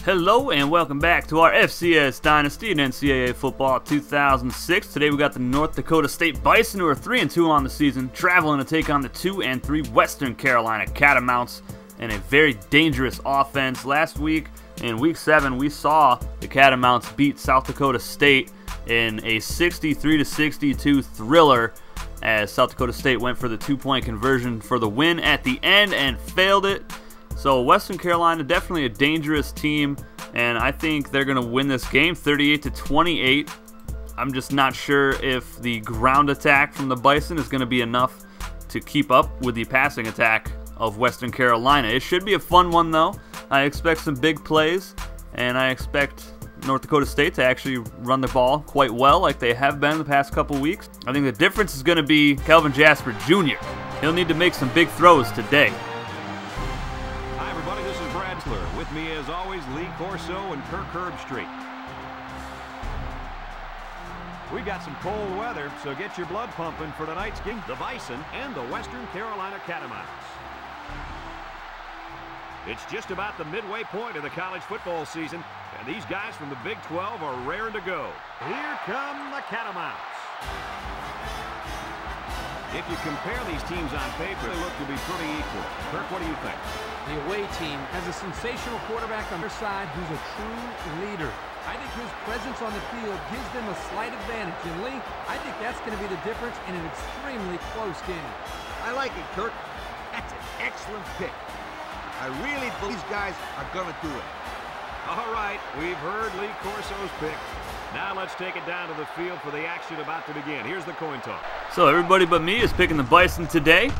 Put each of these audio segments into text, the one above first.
Hello and welcome back to our FCS Dynasty and NCAA Football 2006. Today we got the North Dakota State Bison, who are 3-2 on the season, traveling to take on the 2-3 Western Carolina Catamounts in a very dangerous offense. Last week, in Week 7, we saw the Catamounts beat South Dakota State in a 63-62 thriller, as South Dakota State went for the 2-point conversion for the win at the end and failed it. So Western Carolina, definitely a dangerous team, and I think they're going to win this game 38-28. I'm just not sure if the ground attack from the Bison is going to be enough to keep up with the passing attack of Western Carolina. It should be a fun one, though. I expect some big plays, and I expect North Dakota State to actually run the ball quite well like they have been the past couple weeks. I think the difference is going to be Kelvin Jasper Jr. He'll need to make some big throws today. With me, as always, Lee Corso and Kirk Herbstreit. We got some cold weather, so get your blood pumping for tonight's game. The Bison and the Western Carolina Catamounts. It's just about the midway point of the college football season, and these guys from the BIG12 are raring to go. Here come the Catamounts. If you compare these teams on paper, they look to be pretty equal. Kirk, what do you think? The away team has a sensational quarterback on their side who's a true leader. I think his presence on the field gives them a slight advantage. And Lee, I think that's going to be the difference in an extremely close game. I like it, Kirk. That's an excellent pick. I really believe these guys are going to do it. All right, we've heard Lee Corso's pick. Now let's take it down to the field for the action about to begin. Here's the coin toss. So everybody but me is picking the Bison today,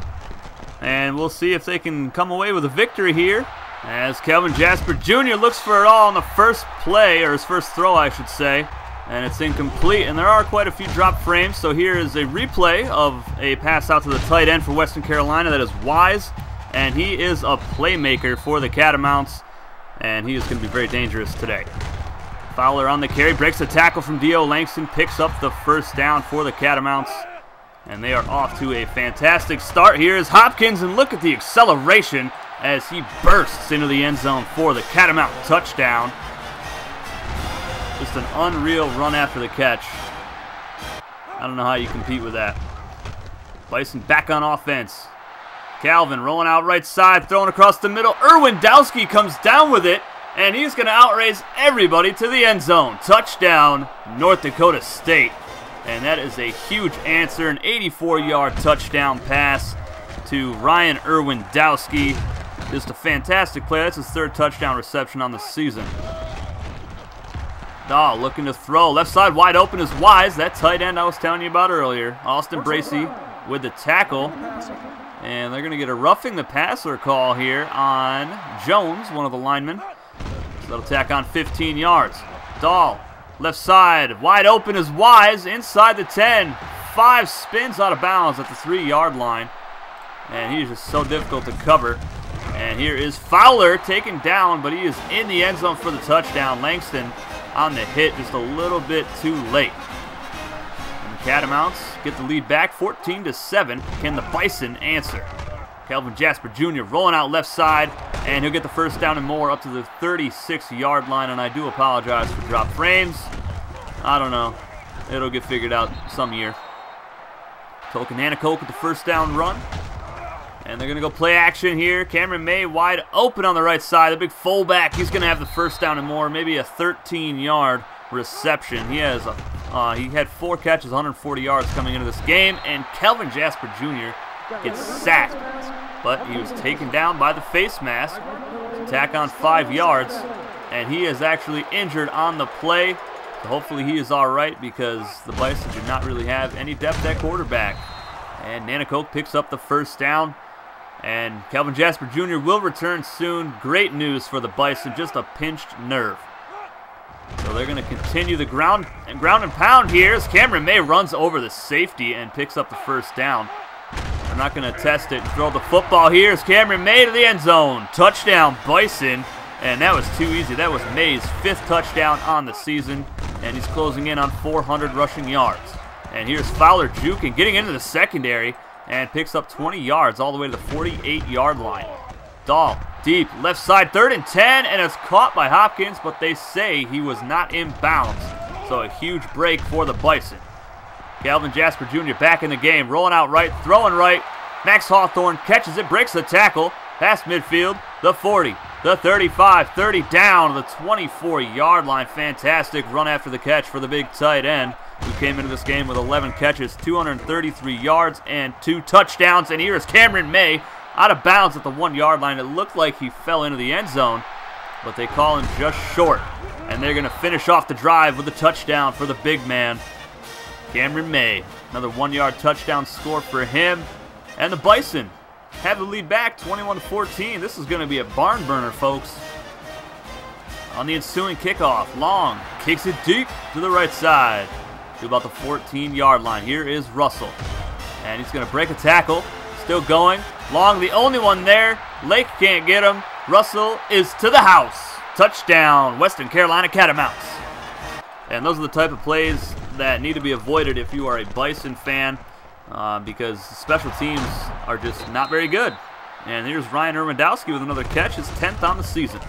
and we'll see if they can come away with a victory here, as Kelvin Jasper Jr. looks for it all on the first play, or his first throw I should say, and it's incomplete, and there are quite a few drop frames. So here is a replay of a pass out to the tight end for Western Carolina. That is Wise, and he is a playmaker for the Catamounts, and he is going to be very dangerous today. Fowler on the carry, breaks the tackle from Dio Langston, picks up the first down for the Catamounts, and they are off to a fantastic start. Here is Hopkins, and look at the acceleration as he bursts into the end zone for the Catamount touchdown. Just an unreal run after the catch. I don't know how you compete with that. Bison back on offense. Calvin rolling out right side, throwing across the middle. Dowski comes down with it, and he's going to outrace everybody to the end zone. Touchdown, North Dakota State. And that is a huge answer, an 84-yard touchdown pass to Ryan Dowski. Just a fantastic play. That's his third touchdown reception on the season. Dahl looking to throw. Left side wide open is Wise. That tight end I was telling you about earlier. Austin Bracey with the tackle. And they're going to get a roughing the passer call here on Jones, one of the linemen. So that'll tack on 15 yards. Dahl, left side, wide open is Wise, inside the 10. 5 spins out of bounds at the 3-yard line. And he's just so difficult to cover. And here is Fowler taken down, but he is in the end zone for the touchdown. Langston on the hit just a little bit too late. And the Catamounts get the lead back 14-7. Can the Bison answer? Kelvin Jasper Jr. rolling out left side, and he'll get the first down and more up to the 36-yard line. And I do apologize for drop frames. I don't know. It'll get figured out some year. Nanticoke with the first down run. And they're going to go play action here. Cameron May wide open on the right side. The big fullback, he's going to have the first down and more, maybe a 13-yard reception. He had 4 catches, 140 yards coming into this game. And Kelvin Jasper Jr. gets sacked, but he was taken down by the face mask to tack on 5 yards, and he is actually injured on the play. So hopefully he is all right, because the Bison do not really have any depth at quarterback. And Nanticoke picks up the first down, and Kelvin Jasper Jr. will return soon. Great news for the Bison, just a pinched nerve. So they're going to continue the ground and pound here as Cameron May runs over the safety and picks up the first down. They're not going to test it and throw the football. Here's Cameron May to the end zone. Touchdown, Bison. And that was too easy. That was May's 5th touchdown on the season, and he's closing in on 400 rushing yards. And here's Fowler juking, getting into the secondary, and picks up 20 yards all the way to the 48-yard line. Dahl Deep, left side, 3rd and 10, and it's caught by Hopkins, but they say he was not in bounds. So a huge break for the Bison. Calvin Jasper Jr. back in the game, rolling out right, throwing right. Max Hawthorne catches it, breaks the tackle, past midfield, the 40, the 35, 30 down to the 24-yard line. Fantastic run after the catch for the big tight end, who came into this game with 11 catches, 233 yards, and 2 touchdowns. And here is Cameron May out of bounds at the 1-yard line. It looked like he fell into the end zone, but they call him just short. And they're going to finish off the drive with a touchdown for the big man, Cameron May. Another 1-yard touchdown score for him. And the Bison have the lead back, 21-14. This is going to be a barn burner, folks. On the ensuing kickoff, Long kicks it deep to the right side to about the 14-yard line. Here is Russell, and he's going to break a tackle. Still going. Long, the only one there. Lake can't get him. Russell is to the house. Touchdown, Western Carolina Catamounts. And those are the type of plays that need to be avoided if you are a Bison fan. Because special teams are just not very good. And here's Ryan Ermandowski with another catch, his 10th on the season.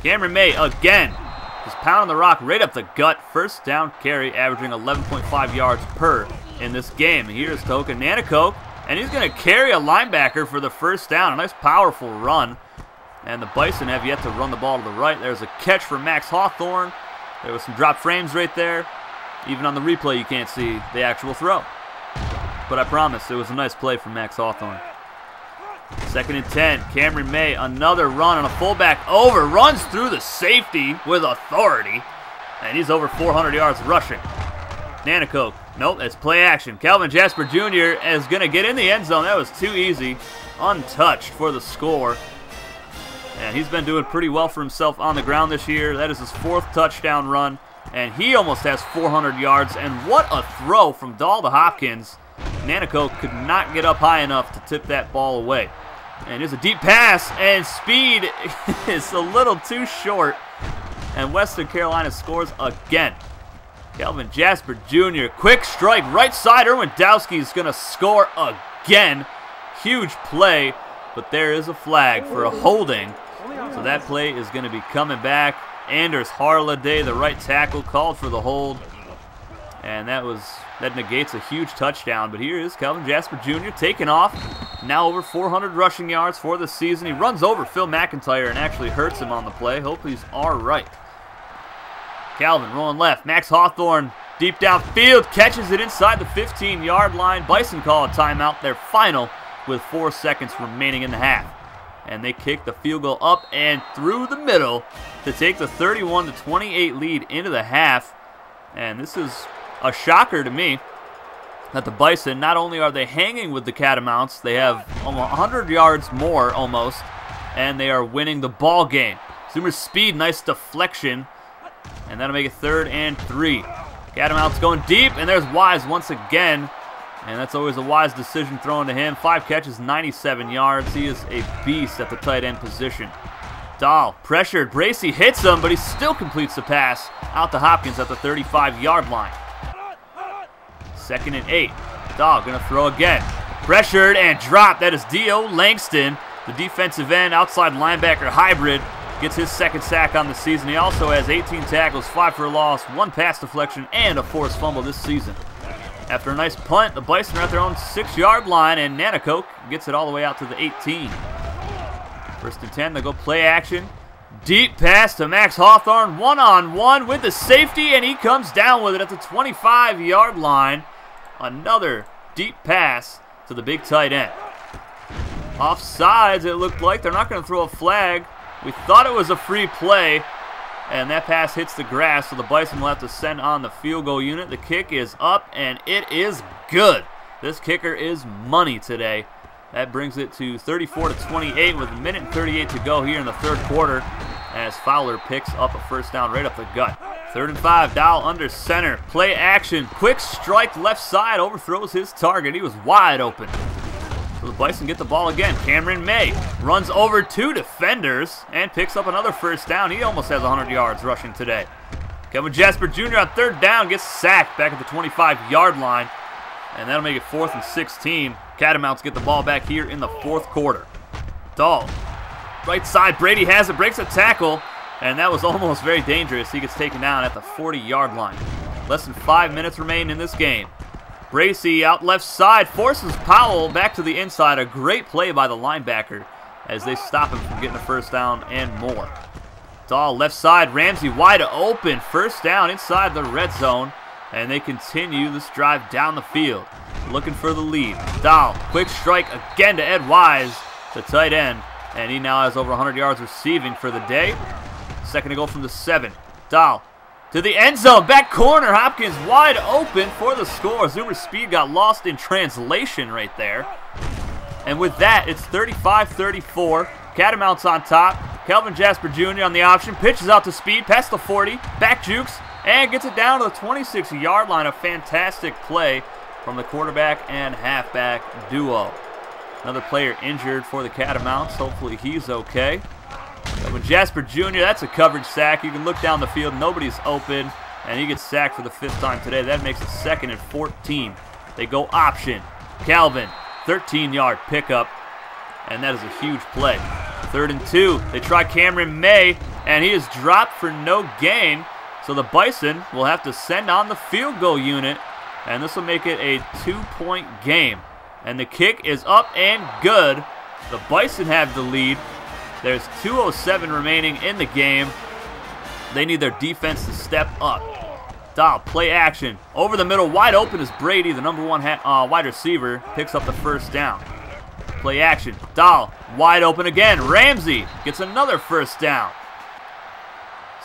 Cameron May again, just pounding the rock right up the gut. First down carry, averaging 11.5 yards per in this game. Here's Toka Nanticoke, and he's going to carry a linebacker for the first down. A nice powerful run. And the Bison have yet to run the ball to the right. There's a catch for Max Hawthorne. There was some drop frames right there. Even on the replay, you can't see the actual throw. But I promise, it was a nice play from Max Hawthorne. 2nd and 10, Cameron May, another run on a fullback over, runs through the safety with authority, and he's over 400 yards rushing. Nanticoke, nope, it's play action. Calvin Jasper Jr. is going to get in the end zone. That was too easy, untouched for the score. And he's been doing pretty well for himself on the ground this year. That is his 4th touchdown run, and he almost has 400 yards. And what a throw from Dahl to Hopkins. Nanticoke could not get up high enough to tip that ball away. And here's a deep pass, and speed is a little too short. And Western Carolina scores again. Calvin Jasper Jr., quick strike, right side. Erwindowski is going to score again. Huge play, but there is a flag for a holding. So that play is going to be coming back. Anders Harladay, the right tackle, called for the hold. And that negates a huge touchdown. But here is Calvin Jasper Jr. taking off. Now over 400 rushing yards for the season. He runs over Phil McIntyre and actually hurts him on the play. Hope he's all right. Calvin rolling left. Max Hawthorne deep downfield. Catches it inside the 15-yard line. Bison call a timeout. Their final with 4 seconds remaining in the half. And they kick the field goal up and through the middle to take the 31-28 lead into the half. And this is a shocker to me that the Bison, not only are they hanging with the Catamounts, they have almost 100 yards more almost, and they are winning the ball game. Zoomer's speed, nice deflection, and that'll make it 3rd and 3. Catamounts going deep, and there's Wise once again, and that's always a wise decision thrown to him. 5 catches, 97 yards. He is a beast at the tight end position. Dahl pressured, Bracey hits him, but he still completes the pass out to Hopkins at the 35-yard line. 2nd and 8. Dahl going to throw again. Pressured and dropped. That is Dio Langston, the defensive end, outside linebacker hybrid. Gets his 2nd sack on the season. He also has 18 tackles, 5 for a loss, 1 pass deflection, and a forced fumble this season. After a nice punt, the Bison are at their own 6-yard line, and Nanticoke gets it all the way out to the 18. 1st and 10, they go play action. Deep pass to Max Hawthorne, one-on-one with the safety, and he comes down with it at the 25-yard line. Another deep pass to the big tight end. Offsides, it looked like. They're not going to throw a flag. We thought it was a free play, and that pass hits the grass, so the Bison will have to send on the field goal unit. The kick is up, and it is good. This kicker is money today. That brings it to 34-28 with 1:38 to go here in the 3rd quarter as Fowler picks up a first down right up the gut. 3rd and 5, Dahl under center. Play action, quick strike left side, overthrows his target. He was wide open. So the Bison get the ball again. Cameron May runs over 2 defenders and picks up another first down. He almost has 100 yards rushing today. Kevin Jasper Jr. on 3rd down gets sacked back at the 25-yard line. And that'll make it 4th and 16. Catamounts get the ball back here in the 4th quarter. Dahl Right side, Brady has it, breaks a tackle, and that was almost very dangerous. He gets taken down at the 40-yard line. Less than 5 minutes remain in this game. Bracey out left side, forces Powell back to the inside. A great play by the linebacker as they stop him from getting a first down and more. Dahl left side, Ramsey wide open. First down inside the red zone, and they continue this drive down the field, looking for the lead. Dahl, quick strike again to Ed Wise, the tight end, and he now has over 100 yards receiving for the day. Second to go from the 7. Dahl to the end zone, back corner, Hopkins wide open for the score. Zoomer Speed got lost in translation right there. And with that, it's 35-34. Catamounts on top. Kelvin Jasper Jr. on the option, pitches out to Speed, past the 40, back jukes, and gets it down to the 26-yard line. A fantastic play from the quarterback and halfback duo. Another player injured for the Catamounts. Hopefully he's okay. Kelvin Jasper Jr., that's a coverage sack. You can look down the field, nobody's open, and he gets sacked for the 5th time today. That makes it 2nd and 14. They go option. Calvin, 13-yard pickup, and that is a huge play. 3rd and 2. They try Cameron May, and he is dropped for no gain. So the Bison will have to send on the field goal unit, and this will make it a 2-point game. And the kick is up and good. The Bison have the lead. There's 2:07 remaining in the game. They need their defense to step up. Dahl, play action. Over the middle, wide open is Brady, the number 1 wide receiver, picks up the first down. Play action. Dahl, wide open again. Ramsey gets another first down.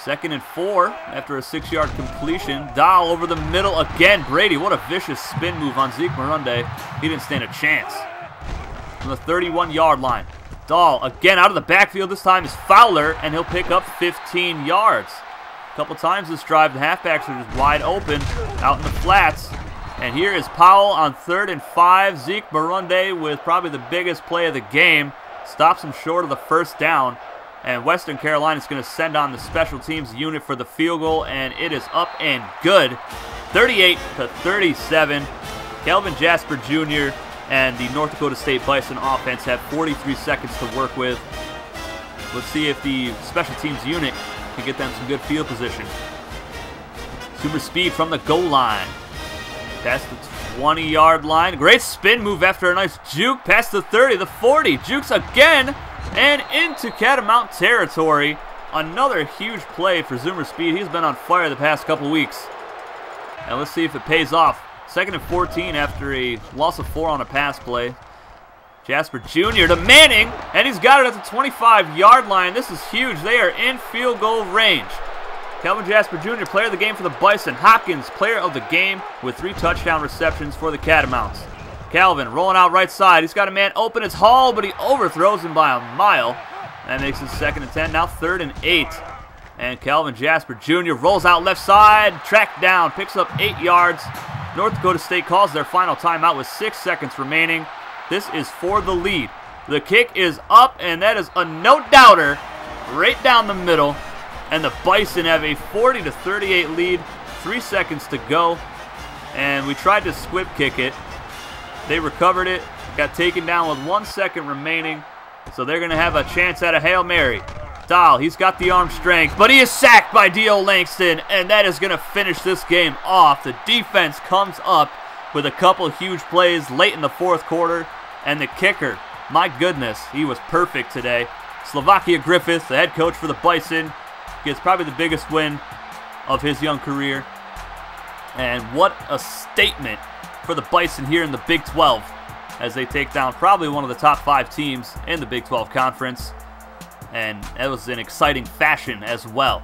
2nd and 4 after a 6-yard completion. Dahl over the middle again. Brady, what a vicious spin move on Zeke Morunde. He didn't stand a chance. From the 31-yard line. Dahl again out of the backfield. This time is Fowler, and he'll pick up 15 yards. A couple times this drive, the halfbacks are just wide open out in the flats. And here is Powell on 3rd and 5. Zeke Morunde with probably the biggest play of the game. Stops him short of the first down. And Western Carolina is going to send on the special teams unit for the field goal, and it is up and good. 38-37. Kelvin Jasper Jr. and the North Dakota State Bison offense have 43 seconds to work with. Let's see if the special teams unit can get them some good field position. Super speed from the goal line. Past the 20-yard line. Great spin move after a nice juke. Past the 30, the 40. Jukes again. And into Catamount territory. Another huge play for Zoomer Speed. He's been on fire the past couple weeks. And let's see if it pays off. 2nd and 14 after a loss of 4 on a pass play. Jasper Jr. to Manning, and he's got it at the 25-yard line. This is huge. They are in field goal range. Kelvin Jasper Jr., player of the game for the Bison. Hopkins, player of the game with 3 touchdown receptions for the Catamounts. Calvin rolling out right side. He's got a man open. It's Hall, but he overthrows him by a mile. That makes it 2nd and 10. Now 3rd and 8. And Kelvin Jasper Jr. rolls out left side. Tracked down. Picks up 8 yards. North Dakota State calls their final timeout with 6 seconds remaining. This is for the lead. The kick is up, and that is a no-doubter right down the middle. And the Bison have a 40-38 lead. 3 seconds to go. And we tried to squib kick it. They recovered it. Got taken down with 1 second remaining. So they're going to have a chance at a Hail Mary. Dahl, he's got the arm strength, but he is sacked by D.O. Langston, and that is going to finish this game off. The defense comes up with a couple huge plays late in the 4th quarter, and the kicker, my goodness, he was perfect today. Slovakia Griffiths, the head coach for the Bison, gets probably the biggest win of his young career. And what a statement for the Bison here in the Big 12 as they take down probably one of the top 5 teams in the Big 12 Conference. And that was an exciting fashion as well.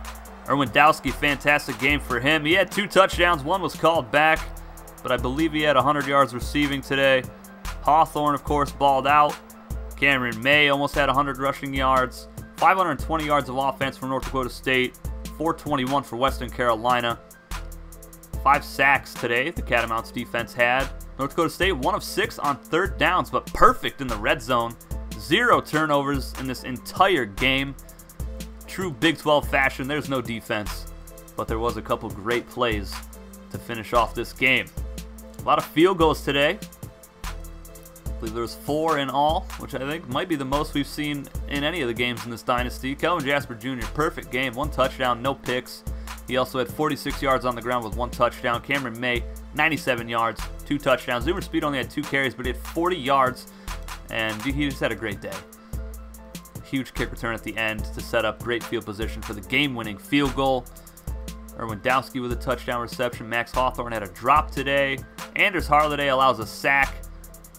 Erwin Dowski, fantastic game for him. He had 2 touchdowns. 1 was called back, but I believe he had 100 yards receiving today. Hawthorne, of course, balled out. Cameron May almost had 100 rushing yards. 520 yards of offense for North Dakota State. 421 for Western Carolina. 5 sacks today the Catamounts defense had. North Dakota State 1 of 6 on 3rd downs, but perfect in the red zone. 0 turnovers in this entire game. True Big 12 fashion. There's no defense, but there was a couple great plays to finish off this game. A lot of field goals today. I believe there was 4 in all, which I think might be the most we've seen in any of the games in this dynasty. Kelvin Jasper Jr., perfect game, 1 touchdown, no picks. He also had 46 yards on the ground with 1 touchdown. Cameron May, 97 yards, 2 touchdowns. Zoomer Speed only had 2 carries, but he had 40 yards, and he just had a great day. Huge kick return at the end to set up great field position for the game-winning field goal. Erwindowski with a touchdown reception. Max Hawthorne had a drop today. Anders Harladay allows a sack,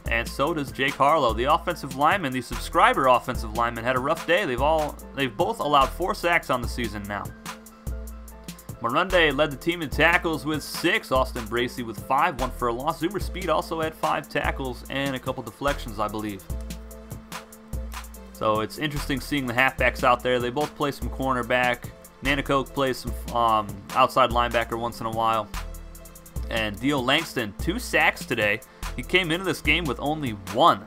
and so does Jake Harlow. The offensive linemen, the subscriber offensive linemen, had a rough day. They've both allowed 4 sacks on the season now. Morunde led the team in tackles with 6. Austin Bracey with 5, 1 for a loss. Zoomer Speed also had 5 tackles and a couple deflections, I believe. So it's interesting seeing the halfbacks out there. They both play some cornerback. Nanakoke plays some outside linebacker once in a while. And Dio Langston, 2 sacks today. He came into this game with only 1.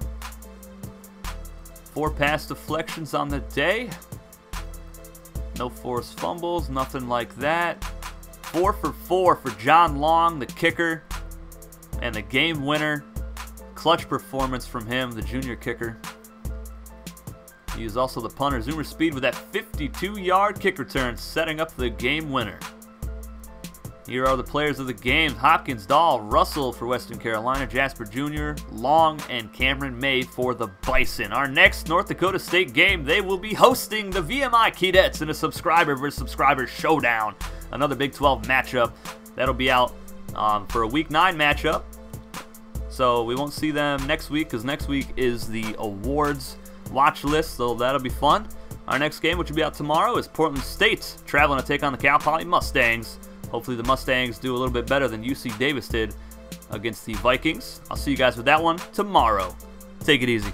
4 pass deflections on the day. No forced fumbles, nothing like that. 4 for 4 for John Long, the kicker, and the game winner. Clutch performance from him, the junior kicker. He is also the punter. Zoomer Speed with that 52-yard kick return, setting up the game winner. Here are the players of the game. Hopkins, Dahl, Russell for Western Carolina, Jasper Jr., Long, and Cameron May for the Bison. Our next North Dakota State game, they will be hosting the VMI Keydets in a subscriber versus subscriber showdown. Another Big 12 matchup. That'll be out for a Week 9 matchup. So we won't see them next week because next week is the awards watch list, so that'll be fun. Our next game, which will be out tomorrow, is Portland State traveling to take on the Cal Poly Mustangs. Hopefully the Mustangs do a little bit better than UC Davis did against the Vikings. I'll see you guys with that one tomorrow. Take it easy.